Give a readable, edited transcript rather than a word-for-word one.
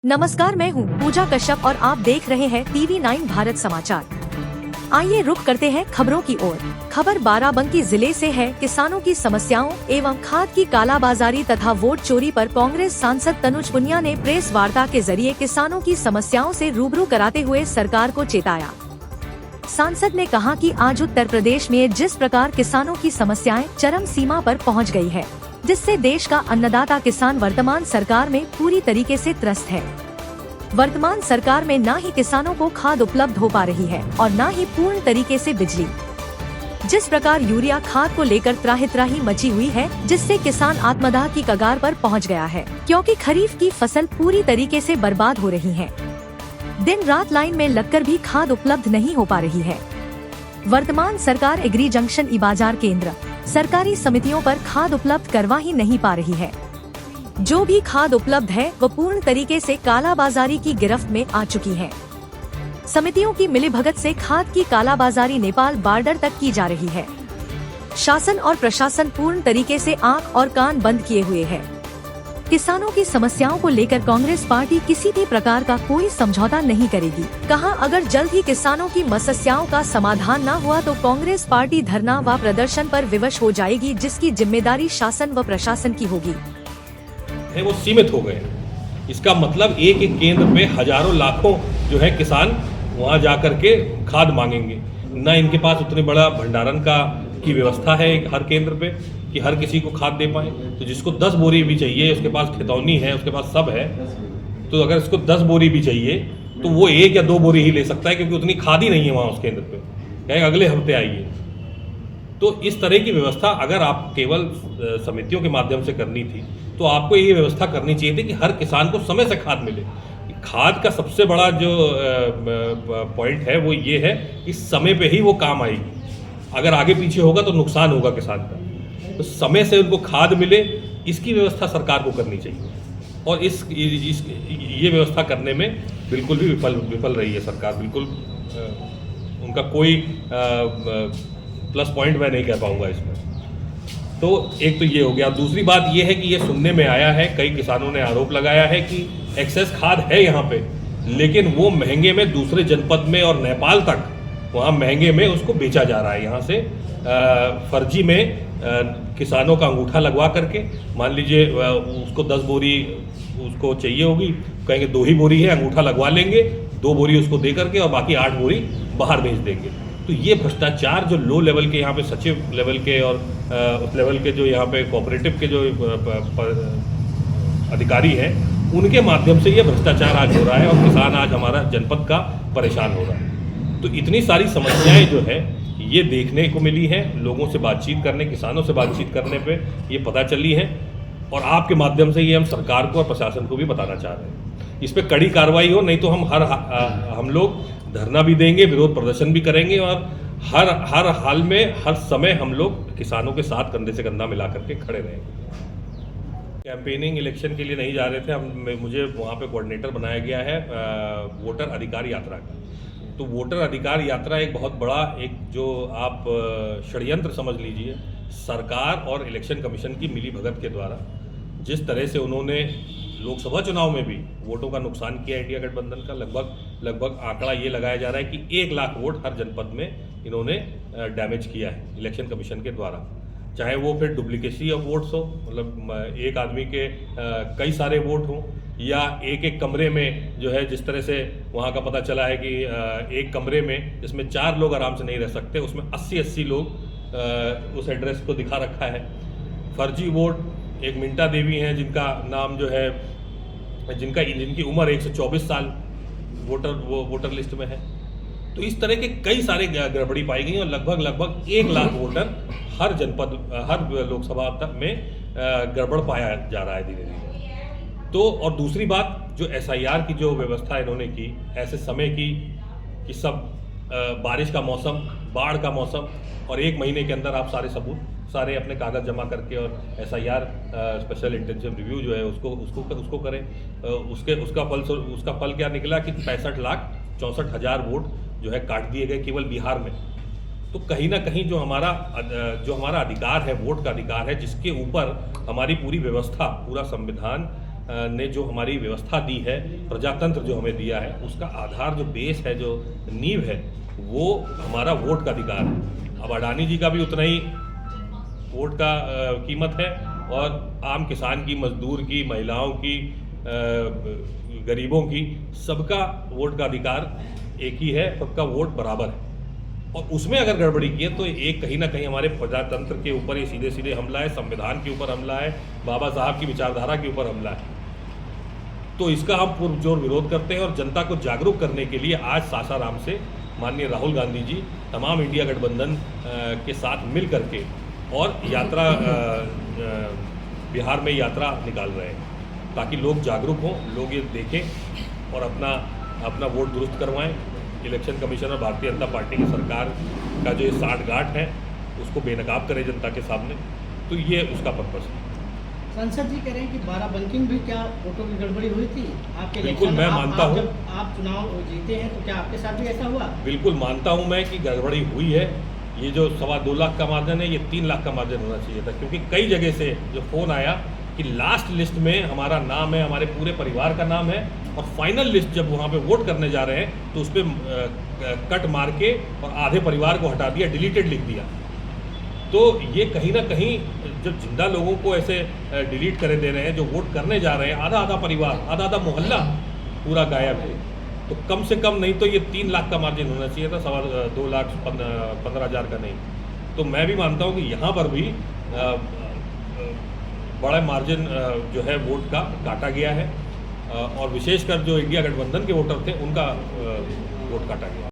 नमस्कार, मैं हूँ पूजा कश्यप और आप देख रहे हैं TV9 भारत समाचार। आइए रुख करते हैं खबरों की ओर। खबर बाराबंकी जिले से है। किसानों की समस्याओं एवं खाद की कालाबाजारी तथा वोट चोरी पर कांग्रेस सांसद तनुज पुनिया ने प्रेस वार्ता के जरिए किसानों की समस्याओं से रूबरू कराते हुए सरकार को चेताया। सांसद ने कहा कि आज उत्तर प्रदेश में जिस प्रकार किसानों की समस्याएं चरम सीमा पर पहुंच गई है, जिससे देश का अन्नदाता किसान वर्तमान सरकार में पूरी तरीके से त्रस्त है। वर्तमान सरकार में न ही किसानों को खाद उपलब्ध हो पा रही है और न ही पूर्ण तरीके से बिजली। जिस प्रकार यूरिया खाद को लेकर त्राही मची हुई है, जिससे किसान आत्मदाह की कगार पर पहुंच गया है, क्योंकि खरीफ की फसल पूरी तरीके से बर्बाद हो रही है। दिन रात लाइन में लगकर भी खाद उपलब्ध नहीं हो पा रही है। वर्तमान सरकार एग्री जंक्शन ई बाजार केंद्र सरकारी समितियों पर खाद उपलब्ध करवा ही नहीं पा रही है। जो भी खाद उपलब्ध है वह पूर्ण तरीके से कालाबाजारी की गिरफ्त में आ चुकी है। समितियों की मिलीभगत से खाद की कालाबाजारी नेपाल बॉर्डर तक की जा रही है। शासन और प्रशासन पूर्ण तरीके से आंख और कान बंद किए हुए है। किसानों की समस्याओं को लेकर कांग्रेस पार्टी किसी भी प्रकार का कोई समझौता नहीं करेगी। कहा, अगर जल्द ही किसानों की समस्याओं का समाधान न हुआ तो कांग्रेस पार्टी धरना व प्रदर्शन पर विवश हो जाएगी, जिसकी जिम्मेदारी शासन व प्रशासन की होगी। वो सीमित हो गए। इसका मतलब एक एक केंद्र पे हजारों लाखों जो है किसान वहाँ जा कर के खाद मांगेंगे। न इनके पास उतने बड़ा भंडारण की व्यवस्था है हर केंद्र पे कि हर किसी को खाद दे पाए। तो जिसको 10 बोरी भी चाहिए, उसके पास खितौनी है, उसके पास सब है, तो अगर इसको 10 बोरी भी चाहिए तो वो 1 या 2 बोरी ही ले सकता है, क्योंकि उतनी खाद ही नहीं है वहाँ उस केंद्र पे। कहेगा अगले हफ्ते आइए। तो इस तरह की व्यवस्था अगर आप केवल समितियों के माध्यम से करनी थी तो आपको ये व्यवस्था करनी चाहिए थी कि हर किसान को समय से खाद मिले। खाद का सबसे बड़ा जो पॉइंट है वो ये है कि समय पे ही वो काम आएगी। अगर आगे पीछे होगा तो नुकसान होगा किसान का। तो समय से उनको खाद मिले, इसकी व्यवस्था सरकार को करनी चाहिए। और ये व्यवस्था करने में बिल्कुल भी विफल रही है सरकार। बिल्कुल उनका कोई प्लस पॉइंट मैं नहीं कह पाऊंगा इसमें। तो एक तो ये हो गया। दूसरी बात ये है कि ये सुनने में आया है, कई किसानों ने आरोप लगाया है कि एक्सेस खाद है यहाँ पे, लेकिन वो महंगे में दूसरे जनपद में और नेपाल तक वहाँ महंगे में उसको बेचा जा रहा है। यहाँ से फर्जी में किसानों का अंगूठा लगवा करके, मान लीजिए उसको 10 बोरी उसको चाहिए होगी, कहेंगे 2 ही बोरी है, अंगूठा लगवा लेंगे, 2 बोरी उसको दे करके और बाकी 8 बोरी बाहर भेज देंगे। तो ये भ्रष्टाचार जो लो लेवल के यहाँ पे सचिव लेवल के और उस लेवल के जो यहाँ पे कोऑपरेटिव के जो अधिकारी हैं, उनके माध्यम से ये भ्रष्टाचार आज हो रहा है और किसान आज हमारा जनपद का परेशान हो रहा है। तो इतनी सारी समस्याएं जो है ये देखने को मिली हैं, लोगों से बातचीत करने, किसानों से बातचीत करने पे ये पता चली है। और आपके माध्यम से ये हम सरकार को और प्रशासन को भी बताना चाह रहे हैं, इस पर कड़ी कार्रवाई हो, नहीं तो हम लोग धरना भी देंगे, विरोध प्रदर्शन भी करेंगे और हर हाल में हर समय हम लोग किसानों के साथ कंधे से कंधा मिला करके खड़े रहेंगे। कैंपेनिंग इलेक्शन के लिए नहीं जा रहे थे मुझे वहाँ पे कोऑर्डिनेटर बनाया गया है वोटर अधिकार यात्रा का। तो वोटर अधिकार यात्रा एक बहुत बड़ा एक जो आप षड्यंत्र समझ लगीजिए, सरकार और इलेक्शन कमीशन की मिलीभगत के द्वारा जिस तरह से उन्होंने लोकसभा चुनाव में भी वोटों का नुकसान किया इंडिया गठबंधन का, लगभग आंकड़ा ये लगाया जा रहा है कि 1 लाख वोट हर जनपद में इन्होंने डैमेज किया है इलेक्शन कमीशन के द्वारा। चाहे वो फिर डुप्लीकेसी ऑफ वोट्स हो, मतलब एक आदमी के कई सारे वोट हों, या एक कमरे में जो है, जिस तरह से वहाँ का पता चला है कि एक कमरे में जिसमें 4 लोग आराम से नहीं रह सकते, उसमें 80 लोग उस एड्रेस को दिखा रखा है। फर्जी वोट, एक मिंटा देवी हैं जिनका नाम जो है जिनकी उम्र 124 साल वोटर लिस्ट में है। तो इस तरह के कई सारे गड़बड़ी पाई गई और लगभग 1 लाख वोटर हर जनपद, हर लोकसभा तक में गड़बड़ पाया जा रहा है धीरे धीरे। तो और दूसरी बात, जो SIR की जो व्यवस्था इन्होंने की ऐसे समय की कि सब बारिश का मौसम, बाढ़ का मौसम, और 1 महीने के अंदर आप सारे अपने कागज जमा करके और SIR स्पेशल इंटेंसिव रिव्यू जो है उसको करें। उसका फल क्या निकला कि 65,64,000 वोट जो है काट दिए गए केवल बिहार में। तो कहीं ना कहीं जो हमारा अधिकार है, वोट का अधिकार है, जिसके ऊपर हमारी पूरी व्यवस्था, पूरा संविधान ने जो हमारी व्यवस्था दी है, प्रजातंत्र जो हमें दिया है, उसका आधार जो बेस है, जो नींव है, वो हमारा वोट का अधिकार है। अब अडानी जी का भी उतना ही वोट का कीमत है, और आम किसान की, मजदूर की, महिलाओं की, गरीबों की, सबका वोट का अधिकार एक ही है, सबका वोट बराबर है। और उसमें अगर गड़बड़ी की है तो एक कहीं ना कहीं हमारे प्रजातंत्र के ऊपर ये सीधे सीधे हमला है, संविधान के ऊपर हमला है, बाबा साहब की विचारधारा के ऊपर हमला है। तो इसका हम पुरजोर विरोध करते हैं, और जनता को जागरूक करने के लिए आज सासाराम से माननीय राहुल गांधी जी तमाम इंडिया गठबंधन के साथ मिल करके और यात्रा बिहार में यात्रा निकाल रहे हैं, ताकि लोग जागरूक हों, लोग ये देखें और अपना वोट दुरुस्त करवाएं। इलेक्शन कमीशन और भारतीय जनता पार्टी की सरकार का जो ये साठगांठ है उसको बेनकाब करें जनता के सामने, तो ये उसका पर्पस है। संसद जी कह रहे हैं कि बाराबंकी भी क्या वोटों की गड़बड़ी हुई थी आपके बिल्कुल इलेक्शन? मैं मानता हूँ। जब आप चुनाव जीते हैं तो क्या आपके साथ भी ऐसा हुआ? बिल्कुल मानता हूँ मैं कि गड़बड़ी हुई है। ये जो 2.25 लाख का मार्जिन है, ये 3 लाख का मार्जिन होना चाहिए था, क्योंकि कई जगह से जो फ़ोन आया कि लास्ट लिस्ट में हमारा नाम है, हमारे पूरे परिवार का नाम है, और फाइनल लिस्ट जब वहाँ पे वोट करने जा रहे हैं तो उस पर कट मार के और आधे परिवार को हटा दिया, डिलीटेड लिख दिया। तो ये कहीं ना कहीं जब जिंदा लोगों को ऐसे डिलीट करे दे रहे हैं, जो वोट करने जा रहे हैं, आधा आधा परिवार, आधा आधा मोहल्ला पूरा गायब है, तो कम से कम नहीं तो ये 3 लाख का मार्जिन होना चाहिए था, 2,15,000 का नहीं। तो मैं भी मानता हूँ कि यहाँ पर भी बड़ा मार्जिन जो है वोट का काटा गया है, और विशेषकर जो इंडिया गठबंधन के वोटर थे उनका वोट काटा गया।